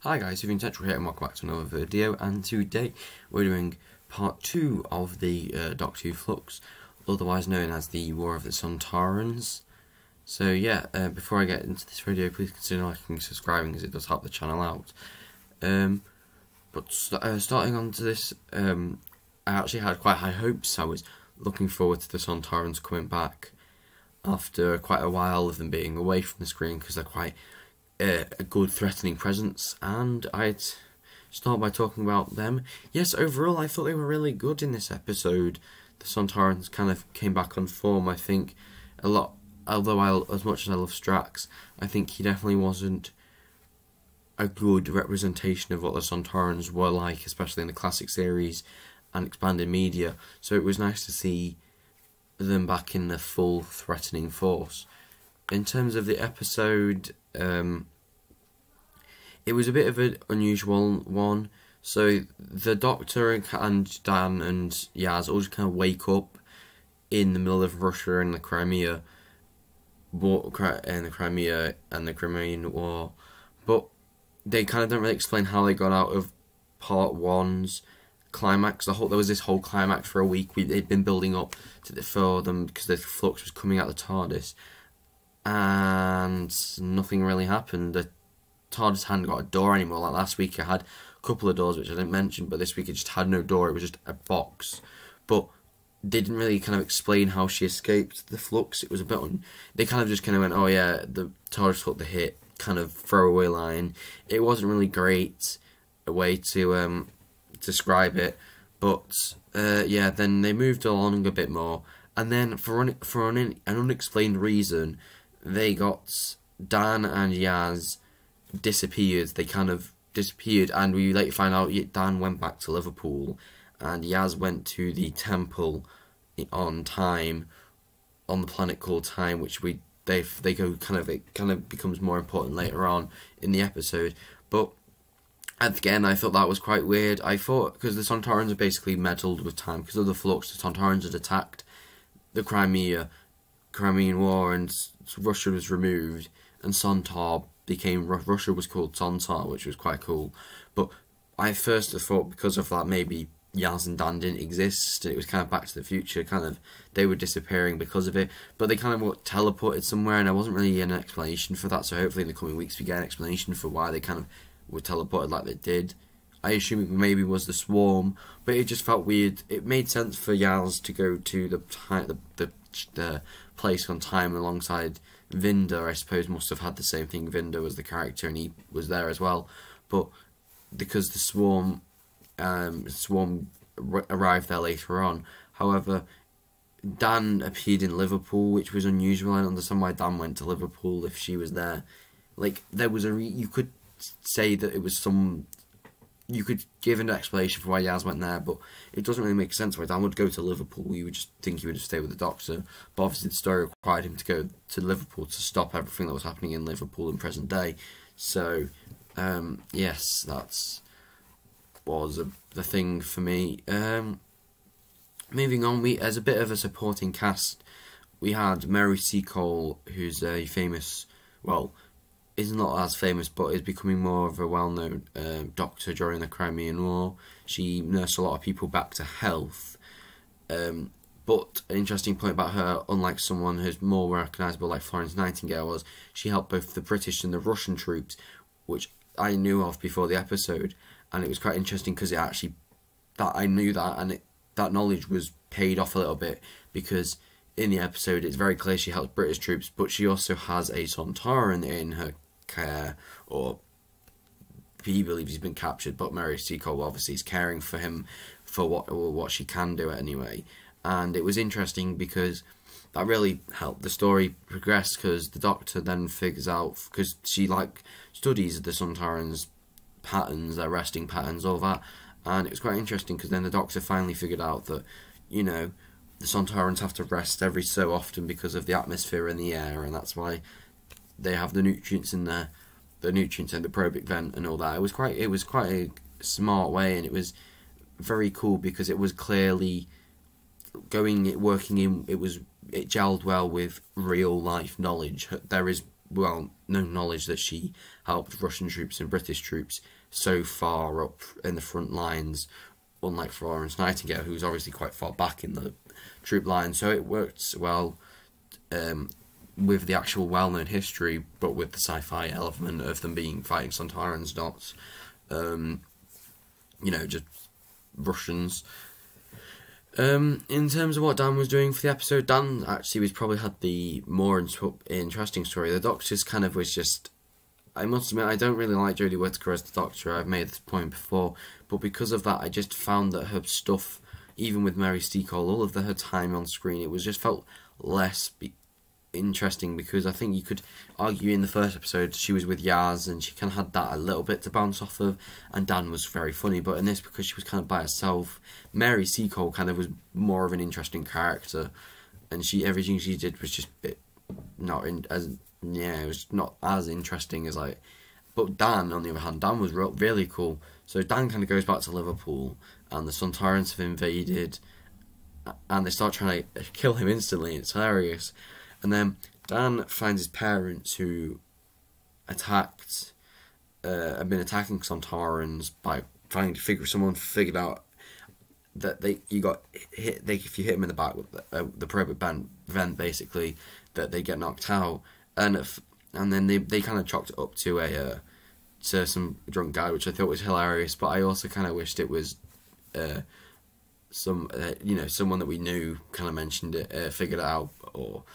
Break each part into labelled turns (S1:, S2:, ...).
S1: Hi guys, you've been Central here and welcome back to another video, and today we're doing part 2 of the Doctor Who Flux, otherwise known as the War of the Sontarans. So yeah, before I get into this video, please consider liking and subscribing as it does help the channel out. Starting on to this, I actually had quite high hopes. I was looking forward to the Sontarans coming back after quite a while of them being away from the screen, because they're quite a good threatening presence, and I'd start by talking about them. Yes, overall I thought they were really good in this episode. The Sontarans kind of came back on form, I think, a lot. Although as much as I love Strax, I think he definitely wasn't a good representation of what the Sontarans were like, especially in the classic series and expanded media. So it was nice to see them back in the full threatening force. In terms of the episode, it was a bit of an unusual one. So the Doctor and Dan and Yaz all just kind of wake up in the middle of Russia and the Crimea War, and the Crimean War, but they kind of don't really explain how they got out of part one's climax. There was this whole climax for a week. They'd been building up to for them because the flux was coming out the TARDIS, and nothing really happened. The TARDIS hadn't got a door anymore. Like last week it had a couple of doors which I didn't mention, but this week it just had no door. It was just a box. But they didn't really kind of explain how she escaped the flux. It was a bit they kind of just kind of went, oh yeah, the TARDIS took the hit, kind of throwaway line. It wasn't really great a way to describe it, but yeah, then they moved along a bit more, and then for an unexplained reason, they got Dan and Yaz disappeared. They kind of disappeared, and we later find out Dan went back to Liverpool and Yaz went to the temple on Time, on the planet called Time, which they go it kind of becomes more important later on in the episode. But again, I thought that was quite weird. I thought, because the Sontarans are basically meddled with time because of the flux, the Sontarans had attacked the Crimean War, and Russia was removed, and Russia was called Sontar, which was quite cool. But I first thought, because of that, maybe Yaz and Dan didn't exist, and it was kind of Back to the Future, they were disappearing because of it. But they kind of got teleported somewhere, and there wasn't really an explanation for that. So hopefully in the coming weeks we get an explanation for why they kind of were teleported like they did. I assume it maybe was the swarm, but it just felt weird. It made sense for Yaz to go to the place on Time alongside Vinda. I suppose must have had the same thing. Vinda was the character, and he was there as well. But because the swarm arrived there later on. However, Dan appeared in Liverpool, which was unusual. I don't understand why Dan went to Liverpool if she was there. Like, there was you could say that it was you could give an explanation for why Yaz went there, but it doesn't really make sense why Dan would go to Liverpool. You would just think he would have stayed with the Doctor, but obviously the story required him to go to Liverpool to stop everything that was happening in Liverpool in present day. So, yes, that was the thing for me. Moving on, as a bit of a supporting cast, we had Mary Seacole, who's a famous, well, is not as famous, but is becoming more of a well-known doctor during the Crimean War. She nursed a lot of people back to health. But an interesting point about her, unlike someone who's more recognisable like Florence Nightingale, was she helped both the British and the Russian troops, which I knew of before the episode, and it was quite interesting because I knew that, and that knowledge was paid off a little bit, because in the episode it's very clear she helps British troops, but she also has a Sontaran in her care, or he believes he's been captured, but Mary Seacole obviously is caring for him for what she can do anyway. And it was interesting because that really helped the story progress, because the Doctor then figures out, because she studies the Sontarans' patterns, their resting patterns, all that, and it was quite interesting because then the Doctor finally figured out that, the Sontarans have to rest every so often because of the atmosphere in the air, and that's why they have the nutrients in the nutrients in the probic vent and all that. It was quite a smart way, and it was very cool because it was clearly it gelled well with real life knowledge. There is well known knowledge that she helped Russian troops and British troops so far up in the front lines, unlike Florence Nightingale, who was obviously quite far back in the troop line. So it worked well with the actual well-known history, but with the sci-fi element of them being fighting sontarans, not just Russians. In terms of what Dan was doing for the episode, Dan actually was probably had the more interesting story. The Doctor's kind of was just, I must admit, I don't really like Jodie Whittaker as the Doctor. I've made this point before, but because of that, I just found that her stuff, even with Mary Seacole, all of her time on screen, it was just felt less interesting, because I think you could argue in the first episode she was with Yaz and she kind of had that a little bit to bounce off of, and Dan was very funny, but in this, because she was kind of by herself, Mary Seacole kind of was more of an interesting character, and everything she did was just it was not as interesting as like. But Dan, on the other hand, Dan was really cool. So Dan kind of goes back to Liverpool, and the Sontarans have invaded, and they start trying to kill him instantly. It's hilarious. And then Dan finds his parents, who have been attacking Sontarans by trying to figured out that if you hit them in the back with the probe vent, basically, that they get knocked out, and then they kind of chalked it up to some drunk guy, which I thought was hilarious. But I also kind of wished it was someone that we knew kind of mentioned it, figured it out, or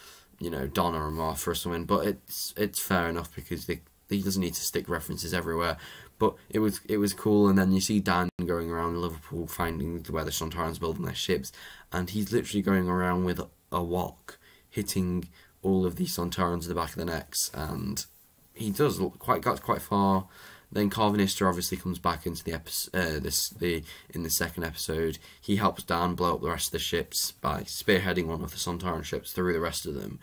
S1: Donna or Martha or something. But it's fair enough, because he doesn't need to stick references everywhere. But it was cool. And then you see Dan going around Liverpool finding where the Sontarans building their ships, and he's literally going around with a wok, hitting all of these Sontarans in the back of the necks, and he does got quite far. Then Carvinister obviously comes back into the episode. In the second episode, he helps Dan blow up the rest of the ships by spearheading one of the Sontaran ships through the rest of them.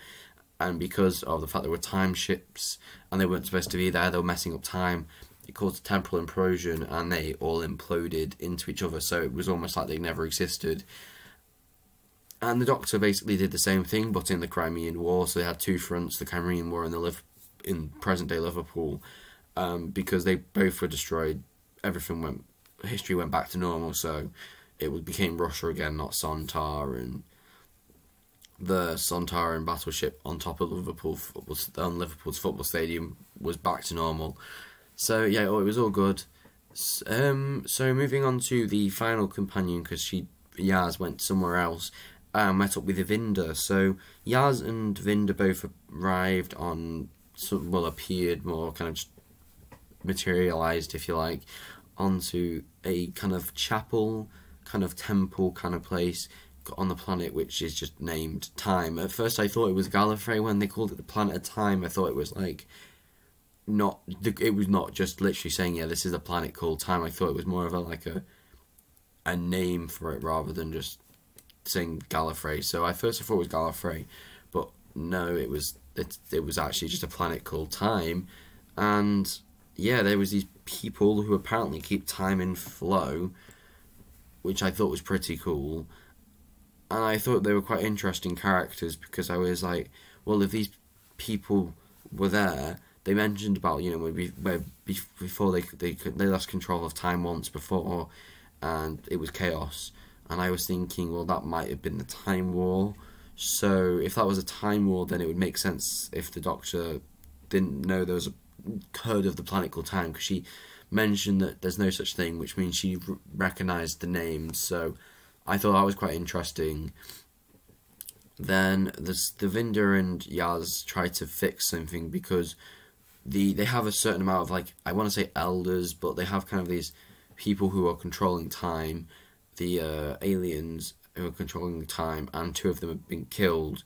S1: And because of the fact they were time ships and they weren't supposed to be there, they were messing up time. It caused a temporal implosion, and they all imploded into each other. So it was almost like they never existed. And the Doctor basically did the same thing, but in the Crimean War. So they had two fronts: the Crimean War and in present-day Liverpool. Because they both were destroyed, history went back to normal. So it became Russia again, not Sontar, and the Sontaran battleship on top of Liverpool's football stadium was back to normal. So yeah, it was all good. So moving on to the final companion, because Yaz went somewhere else and met up with Evinda. So Yaz and Evinda both arrived appeared more kind of just materialised, if you like, onto a kind of chapel, kind of temple kind of place on the planet, which is just named Time. At first I thought it was Gallifrey. When they called it the planet of Time, I thought it was like it was not just literally saying, yeah, this is a planet called Time. I thought it was more of a name for it, rather than just saying Gallifrey. So I thought it was Gallifrey, but no, it was actually just a planet called Time. And yeah, there was these people who apparently keep time in flow, which I thought was pretty cool. And I thought they were quite interesting characters, because I was like, well, if these people were there, they mentioned about, before they lost control of time once before, and it was chaos. And I was thinking, well, that might have been the Time War. So if that was a Time War, then it would make sense if the Doctor didn't know there was a code of the planet called Time, because she mentioned that there's no such thing, which means she recognised the name. So I thought that was quite interesting. Then the Vinder and Yaz try to fix something, because they have a certain amount of, I want to say elders, but they have kind of these people who are controlling time, the aliens who are controlling time, and two of them have been killed.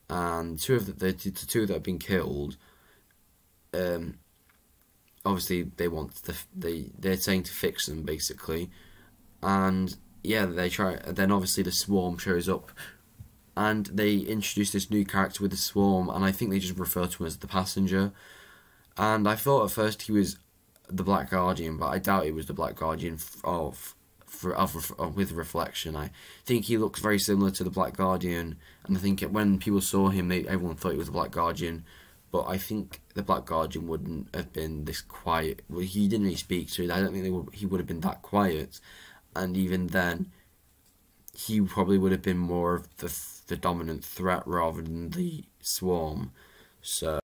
S1: And the two that have been killed, obviously they're saying to fix them, basically. And yeah, they try. Then obviously the Swarm shows up, and they introduce this new character with the Swarm, and I think they just refer to him as the Passenger. And I thought at first he was the Black Guardian, but I doubt he was the Black Guardian with reflection. I think he looks very similar to the Black Guardian, and I think when people saw him, everyone thought he was the Black Guardian. but I think the Black Guardian wouldn't have been this quiet. Well, he didn't really speak, so I don't think he would have been that quiet. And even then, he probably would have been more of the dominant threat rather than the swarm. So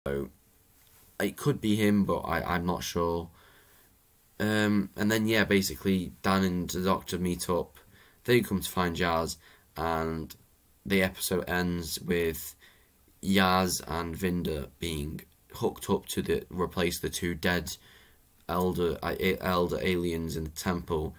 S1: it could be him, but I'm not sure. And then yeah, basically Dan and the Doctor meet up. They come to find Yaz, and the episode ends with Yaz and Vinda being hooked up to replace the two dead elder aliens in the temple.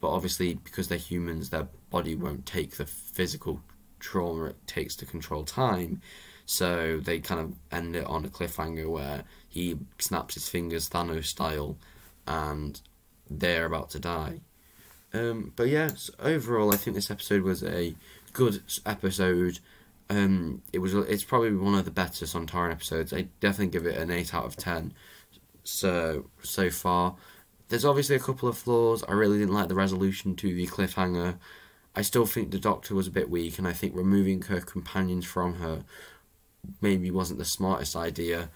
S1: But obviously, because they're humans, their body won't take the physical trauma it takes to control time. So they kind of end it on a cliffhanger where he snaps his fingers Thanos style, and they're about to die. But yeah, so overall, I think this episode was a good episode. It's probably one of the better Sontaran episodes. I definitely give it an 8 out of 10. So far, there's obviously a couple of flaws. I really didn't like the resolution to the cliffhanger. I still think the Doctor was a bit weak, and I think removing her companions from her maybe wasn't the smartest idea.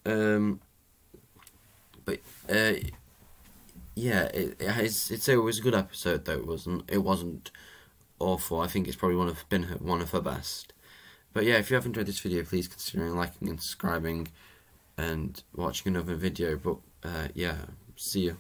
S1: But yeah, it was a good episode though. It wasn't awful. I think it's probably been one of her best. But yeah, if you have enjoyed this video, please consider liking and subscribing and watching another video. But yeah, see you.